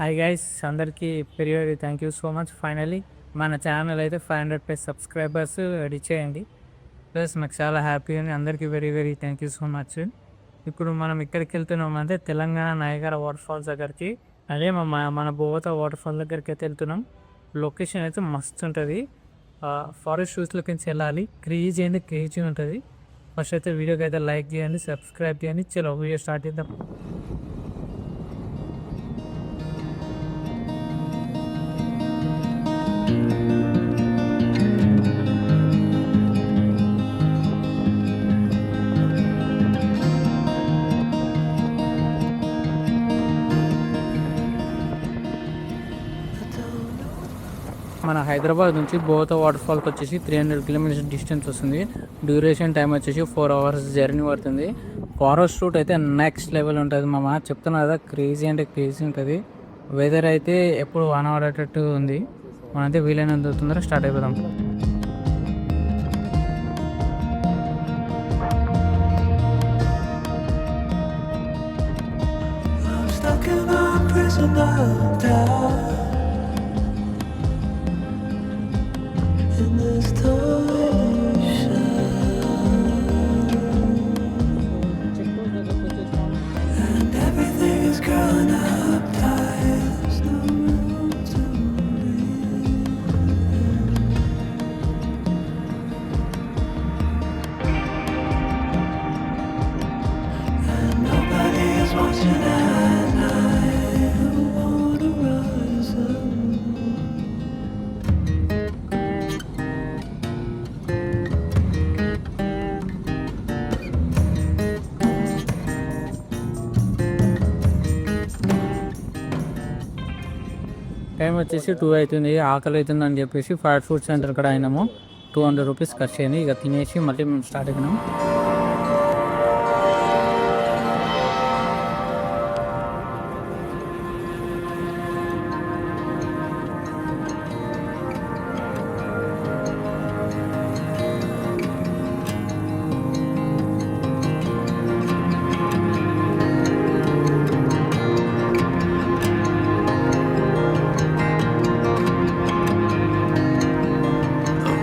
Hi guys అందరికీ పెరిగి thank you so much. Finally మన ఛానల్ అయితే 500+ సబ్స్క్రైబర్స్ రీచ్ చేయండి. ప్లస్ నాకు చాలా హ్యాపీ అని అందరికీ very thank you so much. ఇప్పుడు మనం ఎక్కడికి వెళ్తున్నాం అంటే తెలంగాణ నయగర వాటర్ ఫాల్స్ దగ్గరికి. అదే మన బోవత వాటర్ ఫాల్ దగ్గరికి అయితే వెళ్తున్నాం. లొకేషన్ అయితే మస్తు ఉంటుంది. ఫారెస్ట్ షూస్లోకి వెళ్ళాలి. క్రేజీ ఉంటుంది. ఫస్ట్ అయితే వీడియోకి అయితే లైక్ చేయండి, సబ్స్క్రైబ్ చేయండి. చలో వీడియో స్టార్ట్ చేద్దాం. మన హైదరాబాద్ నుంచి బోత వాటర్ ఫాల్కి వచ్చేసి 300 కిలోమీటర్స్ డిస్టెన్స్ వస్తుంది. డ్యూరేషన్ టైం వచ్చేసి 4 అవర్స్ జర్నీ పడుతుంది. ఫారెస్ట్ రూట్ అయితే నెక్స్ట్ లెవెల్ ఉంటుంది మామ, చెప్తున్నా కదా, క్రేజీ అంటే క్రేజీ ఉంటుంది. వెదర్ అయితే ఎప్పుడు వానపడేటట్టు ఉంది. మనైతే వీలైనంత తొందరగా స్టార్ట్ అయిపోదాం. టైం వచ్చేసి 2 అవుతుంది. ఆకలి అవుతుంది అని చెప్పేసి ఫాస్ట్ ఫుడ్ సెంటర్ కూడా అయినాము. 200 రూపీస్ ఖర్చు అయింది. ఇక తినేసి మళ్ళీ మేము start అయినాము.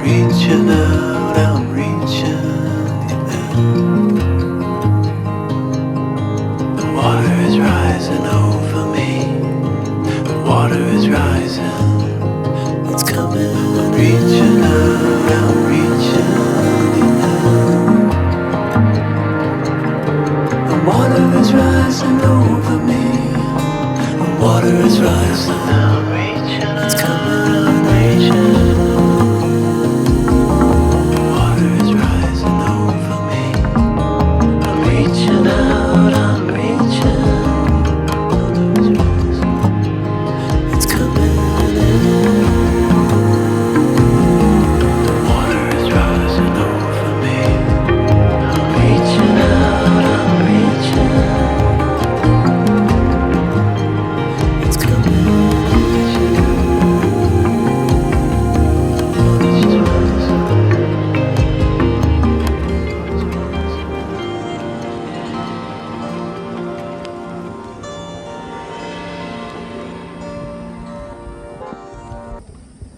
Reaching out, I'm reaching out. The water is rising over me. The water is rising. It's coming. I'm reaching out, I'm reaching out. The water is rising over me. The water is rising. I'm reaching. It's coming. I'm reaching.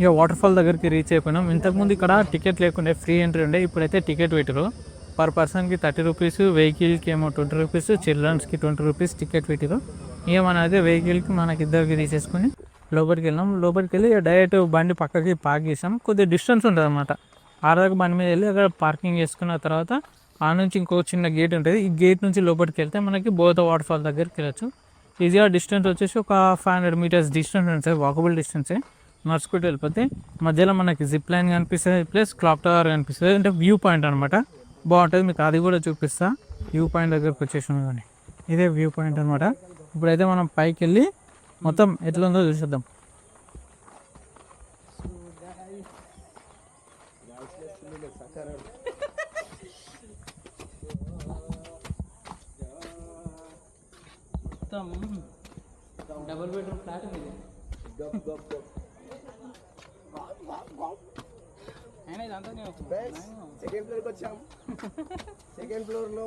ఇక water fall దగ్గరికి reach అయిపోయినాం. ఇంతకుముందు ఇక్కడ ticket లేకుండే, free entry ఉండే. ఇప్పుడైతే ticket పెట్టారు. Per పర్సన్కి 30 రూపీస్, వెహికల్కి ఏమో 20 రూపీస్, చిల్డ్రన్స్కి 20 రూపీస్ టికెట్ పెట్టారు. ఇక మన అయితే వెహికల్కి మనకి ఇద్దరికి తీసేసుకుని లోపలికి వెళ్ళాం. లోపలికి వెళ్ళి డైరెక్ట్ బండి పక్కకి పార్క్ చేసాం. కొద్దిగా డిస్టెన్స్ ఉంటుంది అనమాట. ఆడదాకా బండి మీద వెళ్ళి అక్కడ పార్కింగ్ చేసుకున్న తర్వాత ఆ నుంచి ఇంకో చిన్న గేట్ ఉంటుంది. ఈ గేట్ నుంచి లోపలికి వెళ్తే మనకి బోత వాటర్ ఫాల్ దగ్గరికి వెళ్ళచ్చు. ఈజీగా డిస్టెన్స్ వచ్చేసి ఒక 500 మీటర్స్ డిస్టెన్స్ ఉంటుంది, వాకబుల్ డిస్టెన్సే. నడుచుకుంటూ వెళ్ళిపోతే మధ్యలో మనకి జిప్ లైన్ కనిపిస్తుంది, ప్లస్ క్లాక్ టవర్ కనిపిస్తుంది. అంటే వ్యూ పాయింట్ అనమాట, బాగుంటుంది. మీకు అది కూడా చూపిస్తా. వ్యూ పాయింట్ దగ్గరకు వచ్చేసాం కానీ ఇదే వ్యూ పాయింట్ అనమాట. ఇప్పుడైతే మనం పైకి వెళ్ళి మొత్తం ఎట్లా ఉందో చూసేద్దాం. డబుల్ బెడ్రూమ్ ఫ్లాట్ ఉంది. సెకండ్ ఫ్లోర్కి వచ్చాం. సెకండ్ ఫ్లోర్లో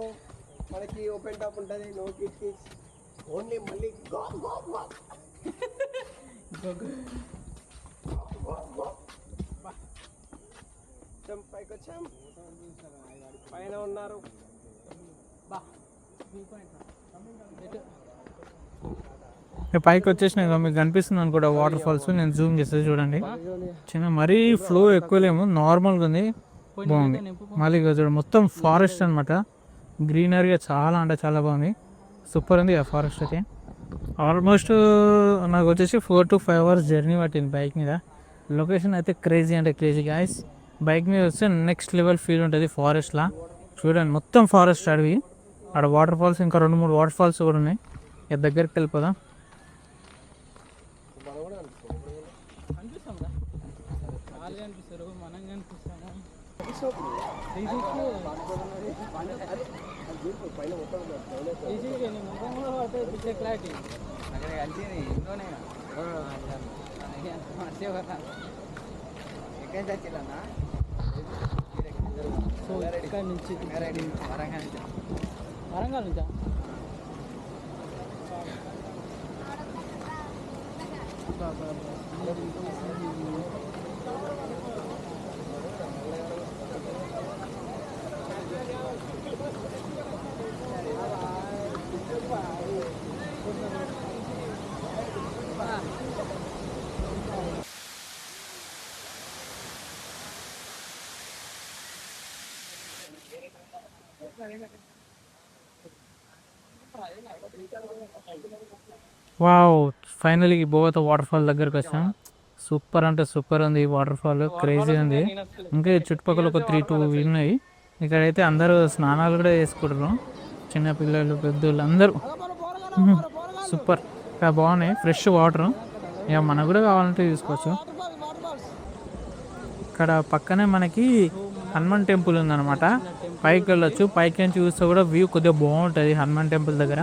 మనకి ఓపెన్ టాప్ ఉంటుంది, నో కిడ్స్, ఓన్లీ మళ్ళీ పైకి వచ్చాం, పైన ఉన్నారు. పైకి వచ్చేసినాక మీకు కనిపిస్తుంది అనుకోండి వాటర్ ఫాల్స్. నేను జూమ్ చేస్తే చూడండి, చిన్న మరీ ఫ్లో ఎక్కువ లేము, నార్మల్గా ఉంది, బాగుంది. మళ్ళీ ఇక చూడండి మొత్తం ఫారెస్ట్ అనమాట, గ్రీనరీగా చాలా అంటే చాలా బాగుంది, సూపర్ ఉంది ఆ ఫారెస్ట్ అయితే. ఆల్మోస్ట్ నాకు వచ్చేసి 4 to 5 hours జర్నీ పట్టింది బైక్ మీద. లొకేషన్ అయితే క్రేజీ అంటే క్రేజీ గాయస్. బైక్ మీద వస్తే నెక్స్ట్ లెవెల్ ఫీల్ ఉంటుంది ఫారెస్ట్లా. చూడండి మొత్తం ఫారెస్ట్ అడవి, ఆడ వాటర్ ఫాల్స్, ఇంకా 2-3 వాటర్ ఫాల్స్ కూడా ఉన్నాయి. ఇక దగ్గరికి వెళ్ళిపోదాం. వరంగల్ నుంచా? Wow, finally Bogatha water fall దగ్గరకు వచ్చాం. సూపర్ అంటే సూపర్ ఉంది ఈ వాటర్ ఫాల్, క్రేజీ ఉంది. ఇంకా ఈ చుట్టుపక్కల ఒక 3-2 ఉన్నాయి. ఇక్కడైతే అందరూ స్నానాలు కూడా చేసుకుంటారు, చిన్నపిల్లలు పెద్దోళ్ళు అందరూ. సూపర్, ఇక్కడ బాగున్నాయి ఫ్రెష్ వాటర్. ఇక మనకు కూడా కావాలంటే తీసుకోవచ్చు. ఇక్కడ పక్కనే మనకి హనుమాన్ టెంపుల్ ఉందన్నమాట, పైకి వెళ్ళొచ్చు. పైకి నుంచి చూస్తే కూడా వ్యూ కొద్దిగా బాగుంటుంది హనుమాన్ టెంపుల్ దగ్గర.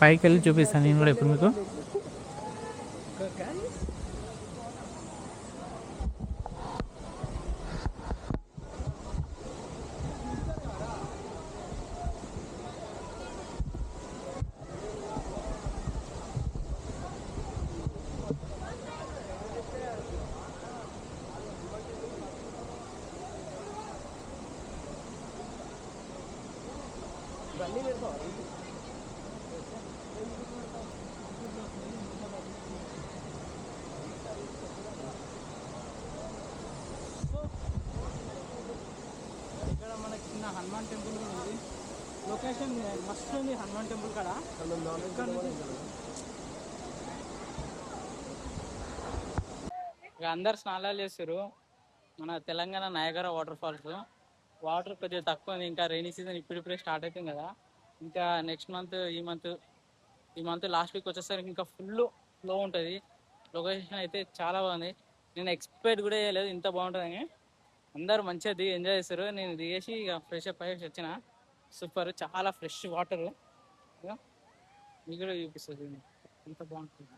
పైకి వెళ్ళి చూపిస్తాను నేను కూడా ఇప్పుడు మీకు. ఇక్కడ మనకి చిన్న హనుమాన్ టెంపుల్ కూడా ఉంది. లొకేషన్ మస్తు ఉంది హనుమాన్ టెంపుల్ కాడ. ఇక అందరు స్నానాలు చేస్తారు. మన Telangana Niagara water falls water కొద్దిగా తక్కువ ఉంది, ఇంకా రైనీ సీజన్ ఇప్పుడిప్పుడే స్టార్ట్ అవుతుంది కదా. ఇంకా నెక్స్ట్ మంత్ ఈ మంత్ లాస్ట్ వీక్ వచ్చేసరికి ఇంకా ఫుల్ ఫ్లో ఉంటుంది. లొకేషన్ అయితే చాలా బాగుంది, నేను ఎక్స్పెక్ట్ కూడా చేయలేదు ఇంత బాగుంటుందని. అందరూ మంచిగా దిగి ఎంజాయ్ చేస్తారు. నేను దిగేసి ఇక ఫ్రెష్ అప్ అయ్యేసి వచ్చిన. సూపర్, చాలా ఫ్రెష్ వాటర్. మీకు కూడా చూపిస్తుంది ఎంత బాగుంటుంది.